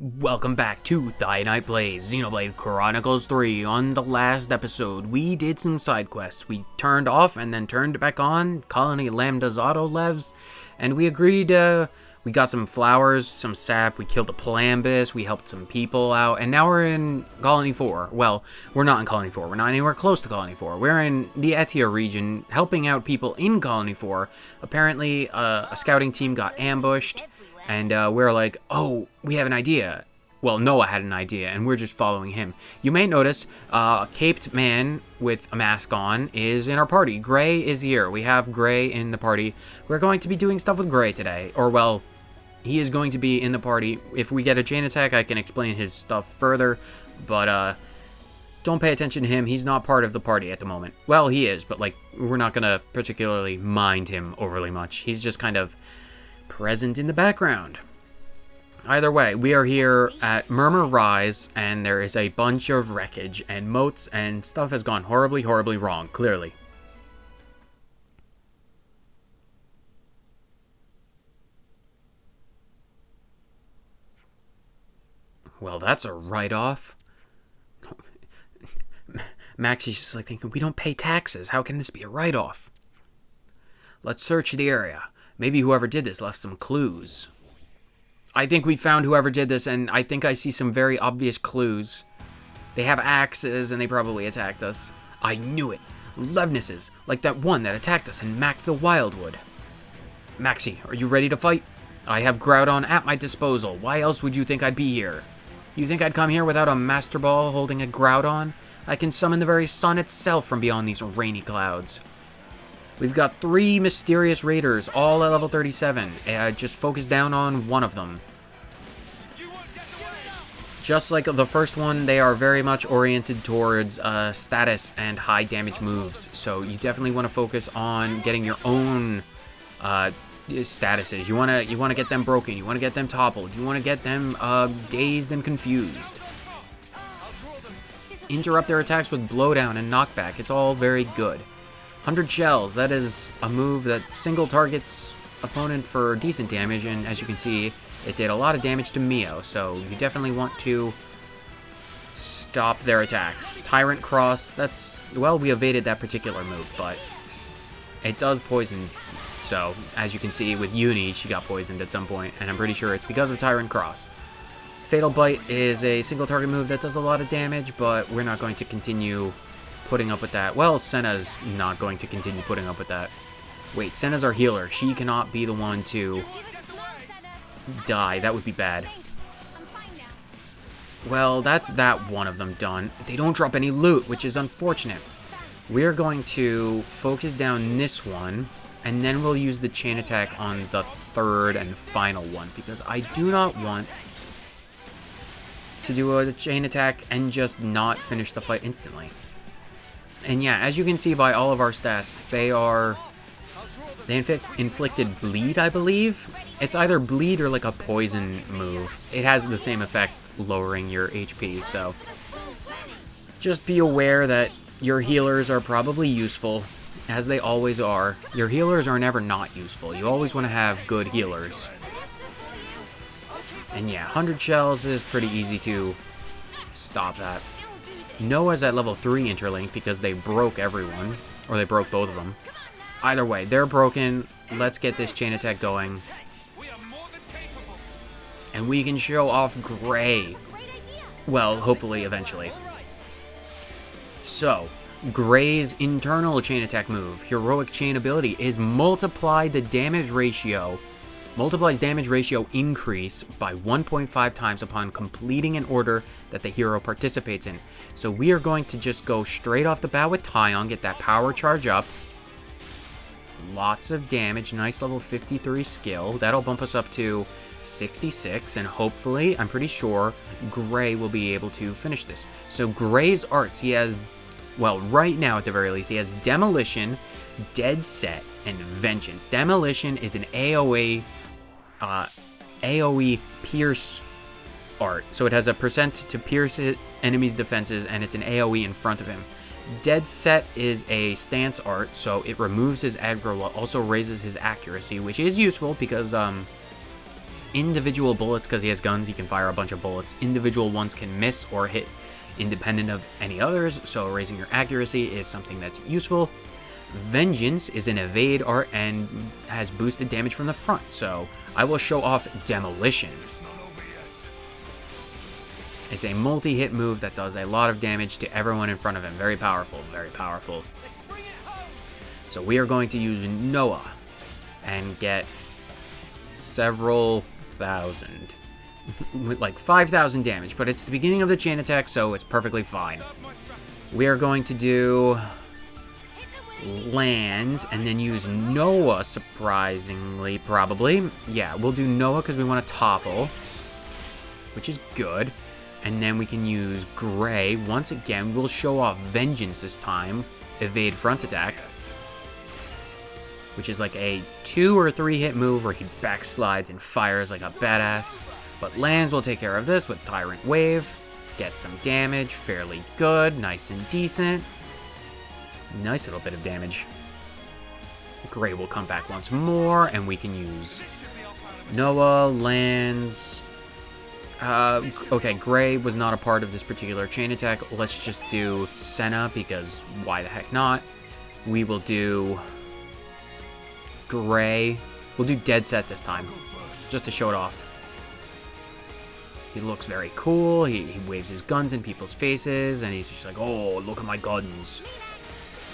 Welcome back to Thy Night Plays Xenoblade Chronicles 3. On the last episode, we did some side quests. We turned off and then turned back on Colony Lambda's auto levs, and we agreed, we got some flowers, some sap, we killed a Plambus, we helped some people out, and now we're in Colony 4. Well, we're not in Colony 4, we're not anywhere close to Colony 4. We're in the Etia region, helping out people in Colony 4. Apparently, a scouting team got ambushed, and we're like, oh, we have an idea. Well, Noah had an idea, and we're just following him. You may notice a caped man with a mask on is in our party. Gray is here. We have Gray in the party. We're going to be doing stuff with Gray today. Or, well, he is going to be in the party. If we get a chain attack, I can explain his stuff further. But, don't pay attention to him. He's not part of the party at the moment. Well, he is, but, like, we're not going to particularly mind him overly much. He's just kind of present in the background. Either way, we are here at Murmur Rise, and there is a bunch of wreckage and moats, and stuff has gone horribly, horribly wrong, clearly. Well, that's a write-off. Maxie's just like thinking, we don't pay taxes. How can this be a write-off? Let's search the area. Maybe whoever did this left some clues. I think we found whoever did this, and I think I see some very obvious clues. They have axes, and they probably attacked us. I knew it. Levnesses, like that one that attacked us in Macville Wildwood. Maxie, are you ready to fight? I have Groudon at my disposal. Why else would you think I'd be here? You think I'd come here without a Master Ball holding a Groudon? I can summon the very sun itself from beyond these rainy clouds. We've got 3 mysterious raiders, all at level 37. Just focus down on one of them. Just like the first one, they are very much oriented towards status and high damage moves. So you definitely want to focus on getting your own statuses. You want to get them broken. You want to get them toppled. You want to get them dazed and confused. Interrupt their attacks with blowdown and knockback. It's all very good. 100 shells, that is a move that single targets opponent for decent damage, and as you can see, it did a lot of damage to Mio, so you definitely want to stop their attacks. Tyrant Cross, that's, well, we evaded that particular move, but it does poison, so as you can see with Uni, she got poisoned at some point, and I'm pretty sure it's because of Tyrant Cross. Fatal Bite is a single target move that does a lot of damage, but we're not going to continue putting up with that. Well, Senna's not going to continue putting up with that. Wait, Senna's our healer. She cannot be the one to die. That would be bad. Well, that's that one of them done. They don't drop any loot, which is unfortunate. We're going to focus down this one, and then we'll use the chain attack on the third and final one, because I do not want to do a chain attack and just not finish the fight instantly. And yeah, as you can see by all of our stats, they inflicted bleed, I believe. It's either bleed or like a poison move. It has the same effect, lowering your HP, so just be aware that your healers are probably useful, as they always are. Your healers are never not useful. You always want to have good healers. And yeah, 100 shells is pretty easy to stop that. Noah's at level 3 interlink because they broke everyone, or they broke both of them. Either way, they're broken. Let's get this chain attack going. And we can show off Gray. Well, hopefully, eventually. So, Gray's internal chain attack move, Heroic Chain ability, is multiplies damage ratio increase by 1.5 times upon completing an order that the hero participates in. So we are going to just go straight off the bat with Taion, get that power charge up. Lots of damage, nice level 53 skill. That'll bump us up to 66, and hopefully, I'm pretty sure, Gray will be able to finish this. So Gray's arts, he has, well, right now at the very least, he has Demolition, Dead Set, and Vengeance. Demolition is an AoE pierce art, so it has a percent to pierce enemies' defenses, and it's an AoE in front of him. Dead Set is a stance art, so it removes his aggro while also raises his accuracy, which is useful because individual bullets, because he has guns, he can fire a bunch of bullets. Individual ones can miss or hit independent of any others, so raising your accuracy is something that's useful. Vengeance is an evade art and has boosted damage from the front, so I will show off Demolition. It's a multi-hit move that does a lot of damage to everyone in front of him. Very powerful, very powerful. So we are going to use Noah and get several thousand, with like 5,000 damage, but it's the beginning of the chain attack, so it's perfectly fine. We are going to do lands and then use Noah, surprisingly, probably. Yeah, we'll do Noah because we want to topple, which is good. And then we can use Gray. Once again, we'll show off Vengeance this time. Evade front attack, which is like a 2 or 3 hit move where he backslides and fires like a badass. But lands will take care of this with Tyrant Wave. Get some damage, fairly good, nice and decent. Nice little bit of damage. Gray will come back once more, and we can use Noah, lands. Okay, Gray was not a part of this particular chain attack. Let's just do Senna, because why the heck not? We will do Gray. We'll do Dead Set this time, just to show it off. He looks very cool. He waves his guns in people's faces, and he's just like, oh, look at my guns.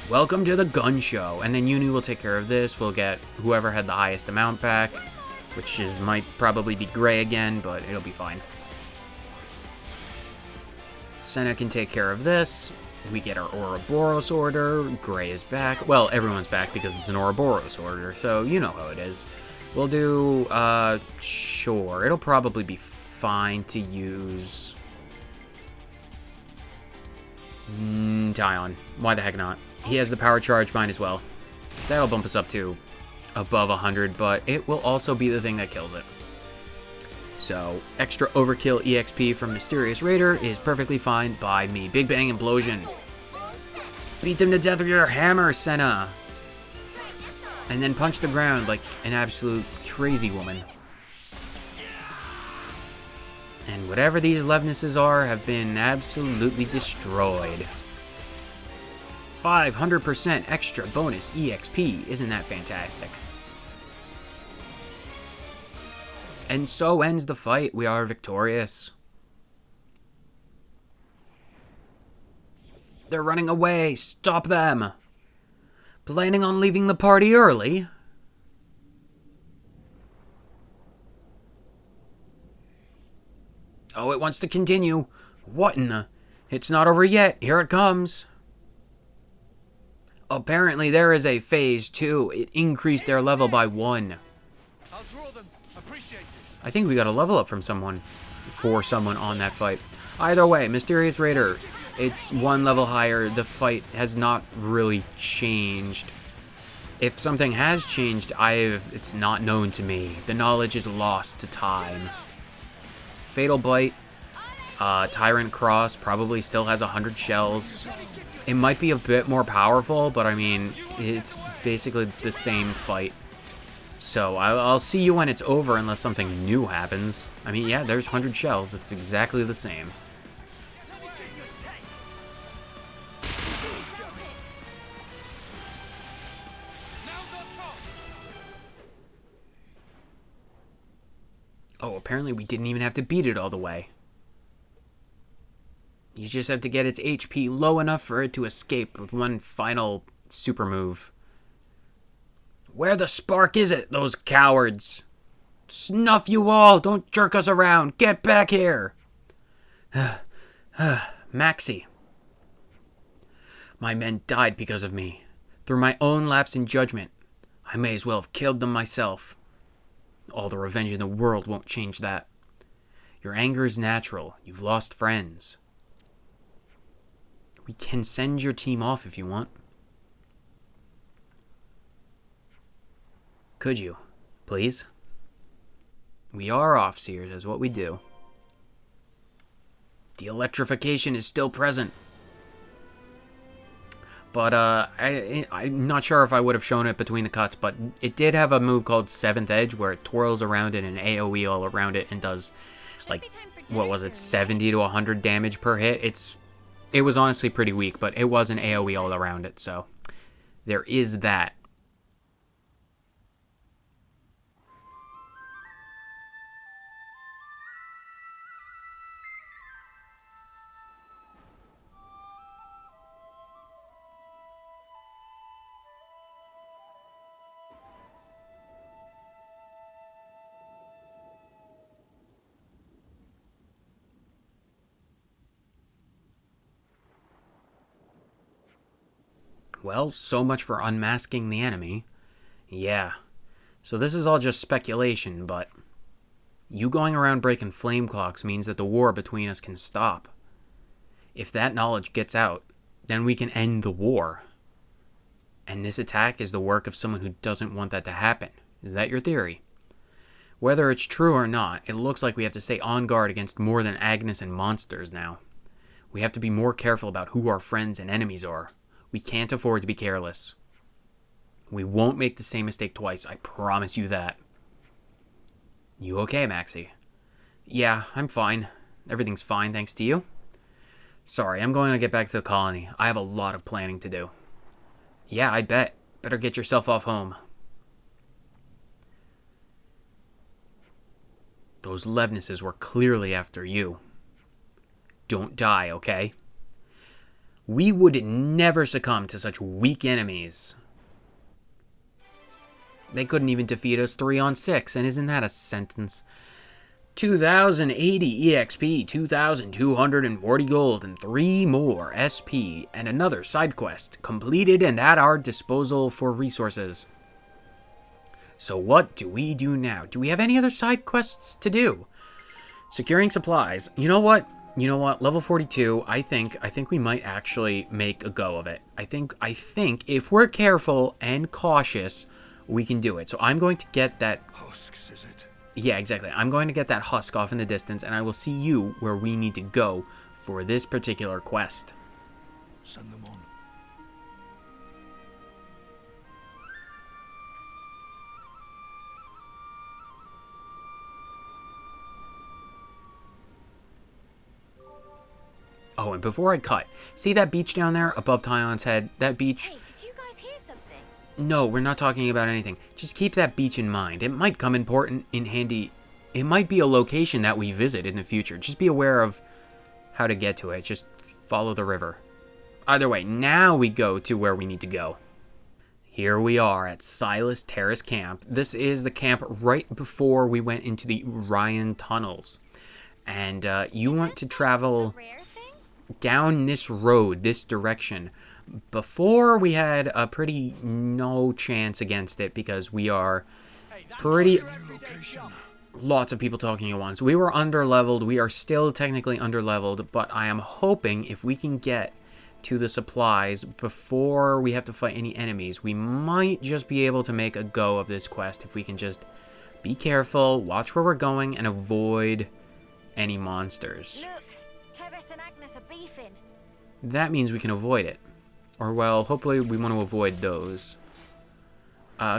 Welcome to the gun show. And then Uni will take care of this. We'll get whoever had the highest amount back, which might probably be Gray again, but it'll be fine. Senna can take care of this. We get our Ouroboros order. Gray is back. Well, everyone's back because it's an Ouroboros order, so you know how it is. We'll do, sure. It'll probably be fine to use Tyon. Why the heck not? He has the power charge, might as well. That'll bump us up to above 100, but it will also be the thing that kills it. So, extra overkill EXP from Mysterious Raider is perfectly fine by me. Big Bang Implosion. Beat them to death with your hammer, Senna. And then punch the ground like an absolute crazy woman. And whatever these levenesses are have been absolutely destroyed. 500% extra bonus EXP. Isn't that fantastic? And so ends the fight. We are victorious. They're running away. Stop them. Planning on leaving the party early? Oh, it wants to continue. What in the... It's not over yet. Here it comes. Apparently there is a phase 2. It increased their level by 1. I'll draw them. Appreciate it. I think we got a level up from someone. For someone on that fight. Either way, Mysterious Raider. It's 1 level higher. The fight has not really changed. If something has changed, it's not known to me. The knowledge is lost to time. Fatal Bite. Tyrant Cross probably still has 100 shells. It might be a bit more powerful, but I mean, it's basically the same fight. So I'll see you when it's over unless something new happens. I mean, yeah, there's 100 shells. It's exactly the same. Oh, apparently we didn't even have to beat it all the way. You just have to get its HP low enough for it to escape with one final super move. Where the spark is it, those cowards? Snuff you all! Don't jerk us around! Get back here! Maxie. My men died because of me. Through my own lapse in judgment. I may as well have killed them myself. All the revenge in the world won't change that. Your anger is natural. You've lost friends. We can send your team off if you want. Could you, please? We are Offseers, is what we do. The electrification is still present. But I'm not sure if I would have shown it between the cuts, but it did have a move called 7th Edge where it twirls around it and AoE all around it and does, like, what was it, 70 to 100 damage per hit. It was honestly pretty weak, but it was an AoE all around it, so there is that. Well, so much for unmasking the enemy. Yeah. So this is all just speculation, but you going around breaking flame clocks means that the war between us can stop. If that knowledge gets out, then we can end the war. And this attack is the work of someone who doesn't want that to happen. Is that your theory? Whether it's true or not, it looks like we have to stay on guard against more than Agnes and monsters now. We have to be more careful about who our friends and enemies are. We can't afford to be careless. We won't make the same mistake twice, I promise you that. You okay, Maxie? Yeah, I'm fine. Everything's fine, thanks to you. Sorry, I'm going to get back to the colony. I have a lot of planning to do. Yeah, I bet. Better get yourself off home. Those Levnesses were clearly after you. Don't die, okay? We would never succumb to such weak enemies. They couldn't even defeat us 3-on-6, and isn't that a sentence? 2,080 EXP, 2,240 gold, and 3 more SP, and another side quest completed and at our disposal for resources. So what do we do now? Do we have any other side quests to do? Securing supplies. You know what? Level 42, I think we might actually make a go of it. I think if we're careful and cautious, we can do it. So I'm going to get that... Husks, is it? Yeah, exactly. I'm going to get that husk off in the distance, and I will see you where we need to go for this particular quest. Send them on. Oh, and before I cut, see that beach down there above Tyon's head? That beach... Hey, did you guys hear something? No, we're not talking about anything. Just keep that beach in mind. It might come important in handy. It might be a location that we visit in the future. Just be aware of how to get to it. Just follow the river. Either way, now we go to where we need to go. Here we are at Silas Terrace Camp. This is the camp right before we went into the Ryan tunnels. And you want to travel down this road, this direction. Before we had a pretty no chance against it because we are pretty... Lots of people talking at once. We were underleveled. We are still technically underleveled, but I am hoping if we can get to the supplies before we have to fight any enemies, we might just be able to make a go of this quest if we can just be careful, watch where we're going, and avoid any monsters. Look, Kevis and Agnes are beefing. That means we can avoid it. Or, well, hopefully we want to avoid those.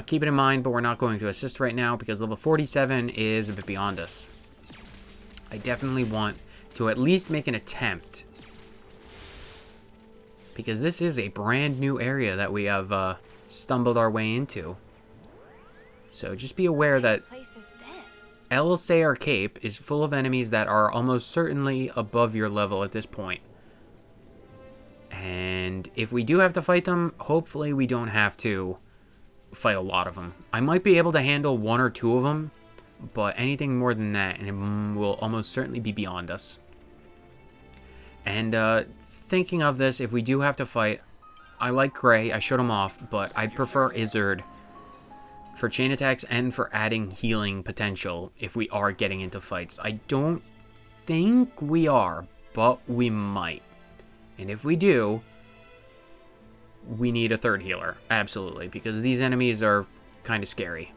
Keep it in mind, but we're not going to assist right now because level 47 is a bit beyond us. I definitely want to at least make an attempt. Because this is a brand new area that we have stumbled our way into. So just be aware that What place is this? El Sayre Cape is full of enemies that are almost certainly above your level at this point. And if we do have to fight them, hopefully we don't have to fight a lot of them. I might be able to handle 1 or 2 of them, but anything more than that, and it will almost certainly be beyond us. And thinking of this, if we do have to fight, I like Gray, I showed him off, but I prefer Izzard for chain attacks and for adding healing potential if we are getting into fights. I don't think we are, but we might. And if we do, we need a 3rd healer, absolutely, because these enemies are kind of scary.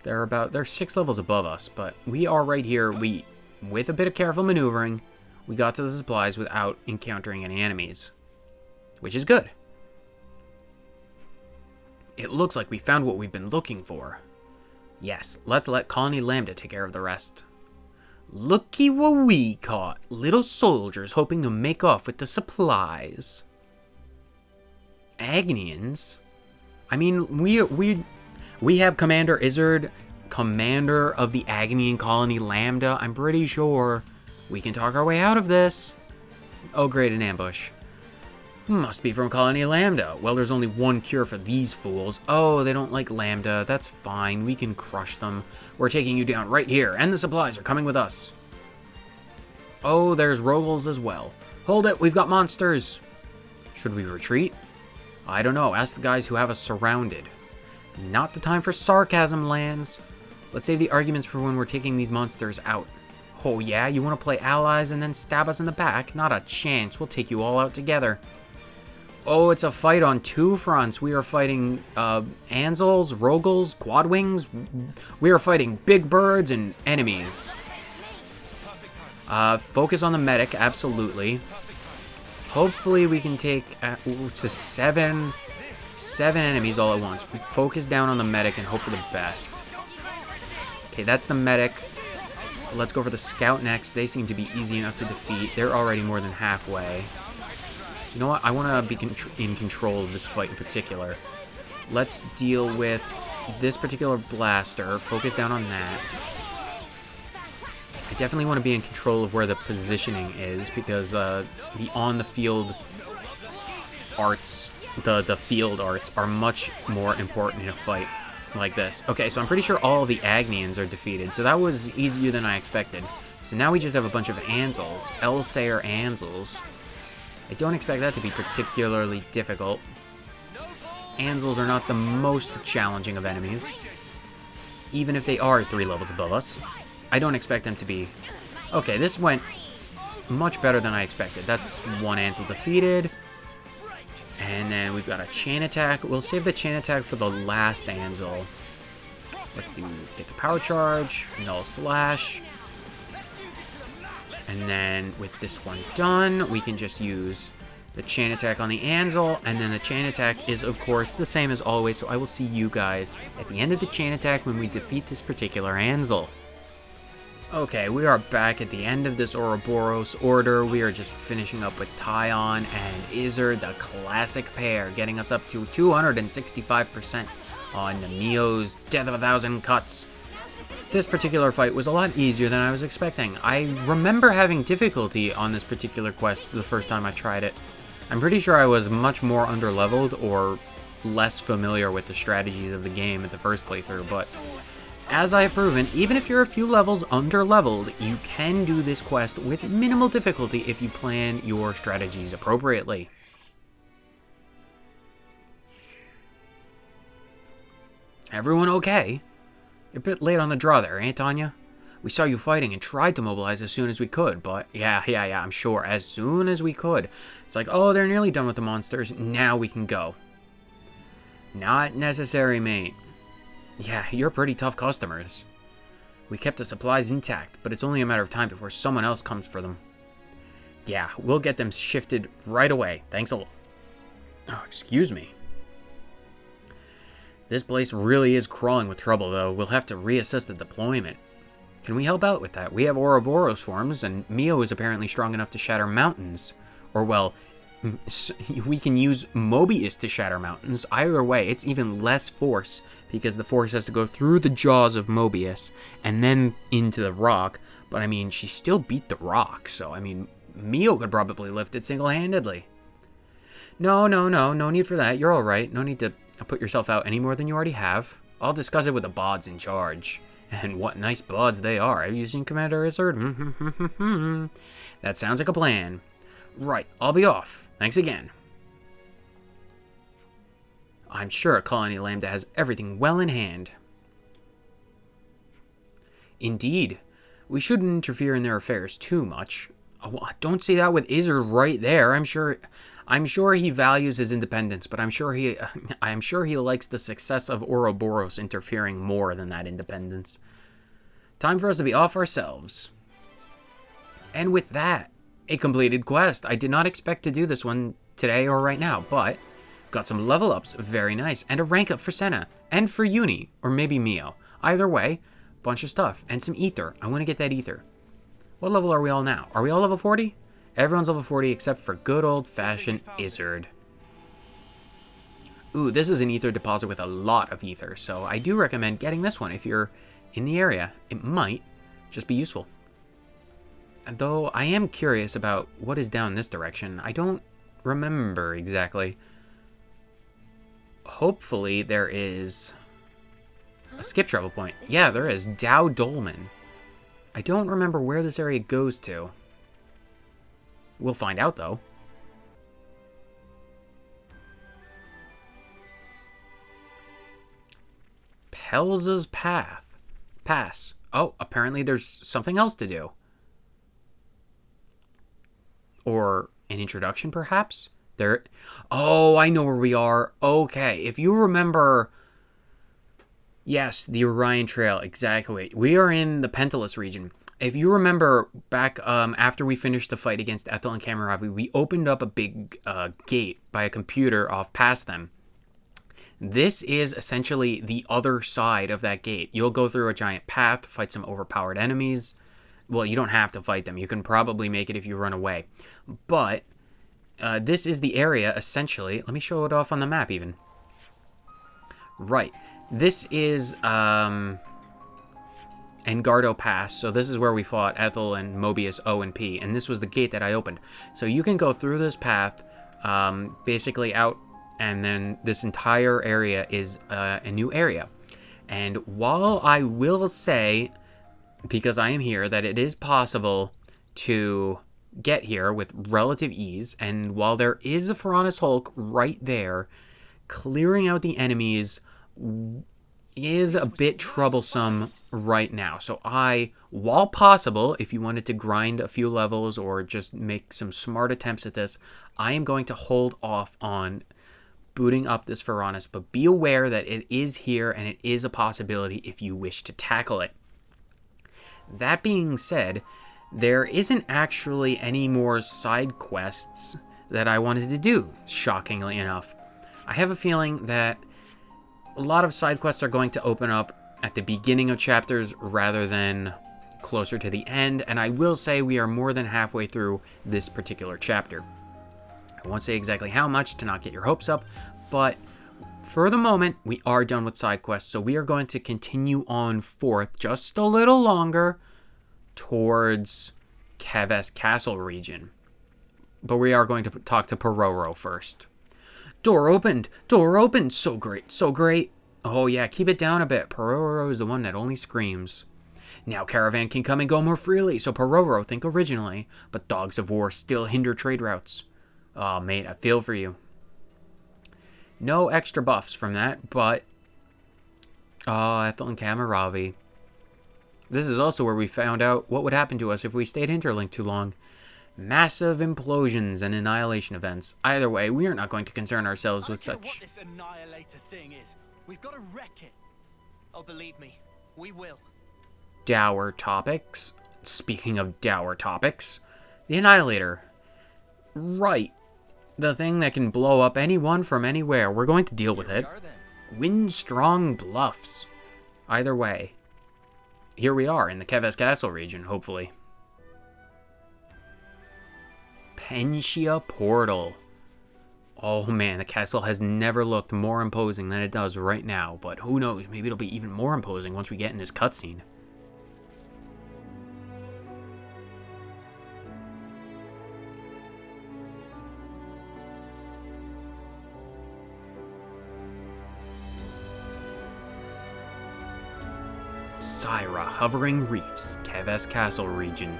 They're 6 levels above us, but we are right here. With a bit of careful maneuvering, we got to the supplies without encountering any enemies, which is good. It looks like we found what we've been looking for. Yes, let's let Colony Lambda take care of the rest. Looky what we caught. Little soldiers hoping to make off with the supplies. Agnians? I mean, we have Commander Izzard, commander of the Agnian Colony Lambda. I'm pretty sure we can talk our way out of this. Oh great, an ambush. Must be from Colony Lambda. Well, there's only one cure for these fools. Oh, they don't like Lambda. That's fine. We can crush them. We're taking you down right here, and the supplies are coming with us. Oh, there's Rogals as well. Hold it, we've got monsters. Should we retreat? I don't know. Ask the guys who have us surrounded. Not the time for sarcasm, Lands. Let's save the arguments for when we're taking these monsters out. Oh yeah, you want to play allies and then stab us in the back? Not a chance. We'll take you all out together. Oh, it's a fight on two fronts. We are fighting Anzels, Rogals, Quadwings. We are fighting big birds and enemies. Focus on the medic, absolutely. Hopefully we can take to seven enemies all at once. We focus down on the medic and hope for the best. Okay, that's the medic. Let's go for the scout next. They seem to be easy enough to defeat. They're already more than halfway. You know what? I want to be in control of this fight in particular. Let's deal with this particular blaster. Focus down on that. I definitely want to be in control of where the positioning is, because the on-the-field arts, the field arts, are much more important in a fight like this. Okay, so I'm pretty sure all of the Agnians are defeated, so that was easier than I expected. So now we just have a bunch of Anzels, Elsayer Anzels. I don't expect that to be particularly difficult. Anzels are not the most challenging of enemies, even if they are 3 levels above us. I don't expect them to be... Okay, this went much better than I expected. That's one Ansel defeated. And then we've got a chain attack. We'll save the chain attack for the last Ansel. Let's get the power charge, null slash. And then with this one done, we can just use the chain attack on the Ansel. And then the chain attack is, of course, the same as always. So I will see you guys at the end of the chain attack when we defeat this particular Ansel. Okay, we are back at the end of this Ouroboros order. We are just finishing up with Tyon and Izzard, the classic pair, getting us up to 265% on Neo's Death of a Thousand Cuts. This particular fight was a lot easier than I was expecting. I remember having difficulty on this particular quest the first time I tried it. I'm pretty sure I was much more underleveled or less familiar with the strategies of the game at the first playthrough, but as I have proven, even if you're a few levels underleveled, you can do this quest with minimal difficulty if you plan your strategies appropriately. Everyone okay? You're a bit late on the draw there, ain't Anya? We saw you fighting and tried to mobilize as soon as we could, but yeah, I'm sure, as soon as we could. It's like, oh, they're nearly done with the monsters, now we can go. Not necessary, mate. Yeah, you're pretty tough customers. We kept the supplies intact, but it's only a matter of time before someone else comes for them. Yeah, we'll get them shifted right away. Thanks a lot. Oh, excuse me. This place really is crawling with trouble, though. We'll have to reassess the deployment. Can we help out with that? We have Ouroboros forms, and Mio is apparently strong enough to shatter mountains. Or, well, we can use Mobius to shatter mountains. Either way, it's even less force, because the force has to go through the jaws of Mobius and then into the rock. But, I mean, she still beat the rock, so, I mean, Mio could probably lift it single-handedly. No need for that. You're alright. No need to put yourself out any more than you already have. I'll discuss it with the bods in charge. And what nice bods they are. Have you seen Commander Izzard? That sounds like a plan. Right, I'll be off. Thanks again. I'm sure Colony Lambda has everything well in hand. Indeed. We shouldn't interfere in their affairs too much. Oh, don't say that with Izzard right there. I'm sure he values his independence, but I'm sure he likes the success of Ouroboros interfering more than that independence. Time for us to be off ourselves. And with that, A completed quest. I did not expect to do this one today or right now, but got some level ups. Very nice. And a rank up for Senna. And for Uni. Or maybe Mio. Either way, bunch of stuff. And some ether. I want to get that ether. What level are we all now? Are we all level 40? Everyone's level 40 except for good old-fashioned Izzard. Ooh, this is an ether deposit with a lot of ether, so I do recommend getting this one if you're in the area. It might just be useful. Though I am curious about what is down this direction. I don't remember exactly. Hopefully there is a skip travel point. Yeah, there is. Dow Dolmen. I don't remember where this area goes to. We'll find out, though. Pelza's Pass. Oh, apparently there's something else to do. Or an introduction, perhaps? Oh, I know where we are. Okay, if you remember... Yes, the Orion Trail, exactly. We are in the Pentalus region. If you remember back after we finished the fight against Ethel and Kamaravi, we opened up a big gate by a computer off past them. This is essentially the other side of that gate. You'll go through a giant path, fight some overpowered enemies. Well, you don't have to fight them. You can probably make it if you run away. But this is the area, essentially. Let me show it off on the map, even. Right. This is Engardo Pass, so this is where we fought Ethel and Mobius O and P, and this was the gate that I opened. So you can go through this path, basically out, and then this entire area is a new area. And while I will say, because I am here, that it is possible to get here with relative ease, and while there is a Piranha's Hulk right there, clearing out the enemies is a bit troublesome right now. So while possible, if you wanted to grind a few levels or just make some smart attempts at this, I am going to hold off on booting up this Piranhas, but be aware that it is here and it is a possibility if you wish to tackle it. That being said, there isn't actually any more side quests that I wanted to do, shockingly enough. I have a feeling that a lot of side quests are going to open up at the beginning of chapters rather than closer to the end, and I will say we are more than halfway through this particular chapter. I won't say exactly how much to not get your hopes up, but for the moment, we are done with side quests, so we are going to continue on forth just a little longer towards Keves Castle region. But we are going to talk to Pororo first. Door opened! Door opened! So great, so great! Oh yeah, keep it down a bit. Pororo is the one that only screams. Now Caravan can come and go more freely, so Pororo, think originally, but dogs of war still hinder trade routes. Oh mate, I feel for you. No extra buffs from that, but... Oh, Ethel and Kamaravi. This is also where we found out what would happen to us if we stayed interlinked too long. Massive implosions and annihilation events. Either way, we are not going to concern ourselves with such... What this annihilator thing is. We've got to wreck it. Oh, believe me, we will. Dour topics. Speaking of dour topics, the Annihilator. Right. The thing that can blow up anyone from anywhere. We're going to deal with it. Windstrong Bluffs. Either way. Here we are in the Keves Castle region, hopefully. Pensia Portal. Oh man, the castle has never looked more imposing than it does right now, but who knows, maybe it'll be even more imposing once we get in this cutscene. Syra Hovering Reefs, Keves Castle region.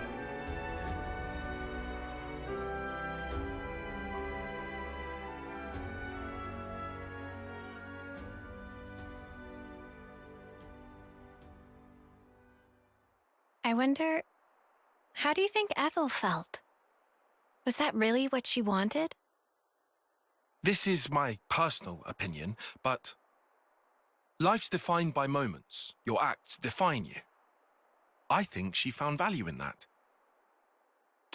I wonder, how do you think Ethel felt? Was that really what she wanted? This is my personal opinion, but life's defined by moments. Your acts define you. I think she found value in that.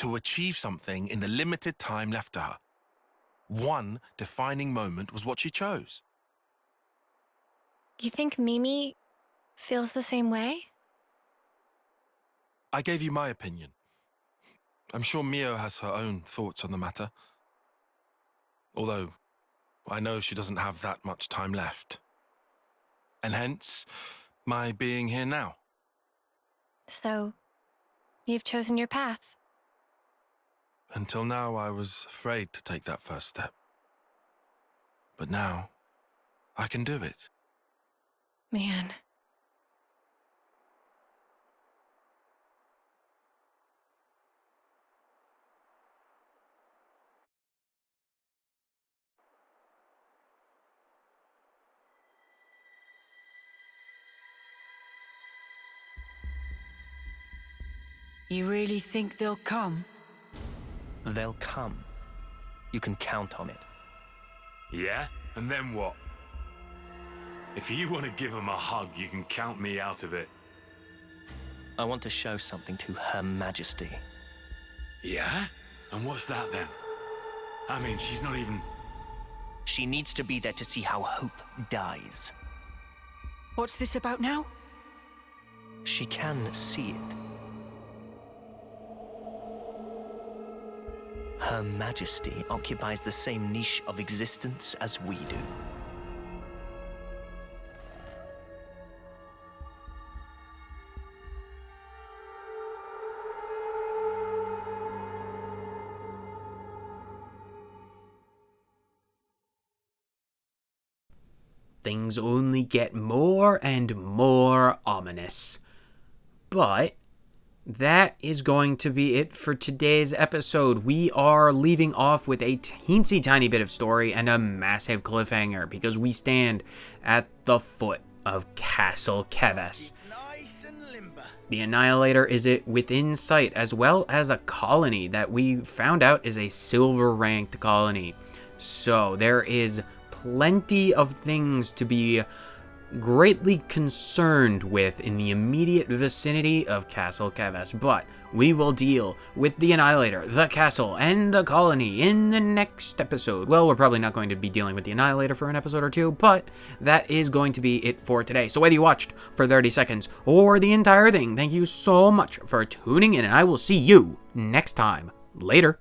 to achieve something in the limited time left to her. One defining moment was what she chose. You think Mimi feels the same way? I gave you my opinion. I'm sure Mio has her own thoughts on the matter. Although, I know she doesn't have that much time left. And hence, my being here now. So, you've chosen your path. Until now, I was afraid to take that first step. But now, I can do it. Man. You really think they'll come? They'll come. You can count on it. Yeah? And then what? If you want to give them a hug, you can count me out of it. I want to show something to Her Majesty. Yeah? And what's that then? I mean, she's not even... She needs to be there to see how hope dies. What's this about now? She can see it. Her Majesty occupies the same niche of existence as we do. Things only get more and more ominous. But that is going to be it for today's episode. We are leaving off with a teensy tiny bit of story and a massive cliffhanger because we stand at the foot of Castle Keves. Nice and limber. The Annihilator is it within sight, as well as a colony that we found out is a silver ranked colony. So there is plenty of things to be greatly concerned with in the immediate vicinity of Castle Keves, but we will deal with the Annihilator, the castle, and the colony in the next episode. Well, we're probably not going to be dealing with the Annihilator for an episode or two, but that is going to be it for today. So whether you watched for 30 seconds or the entire thing, thank you so much for tuning in, and I will see you next time. Later.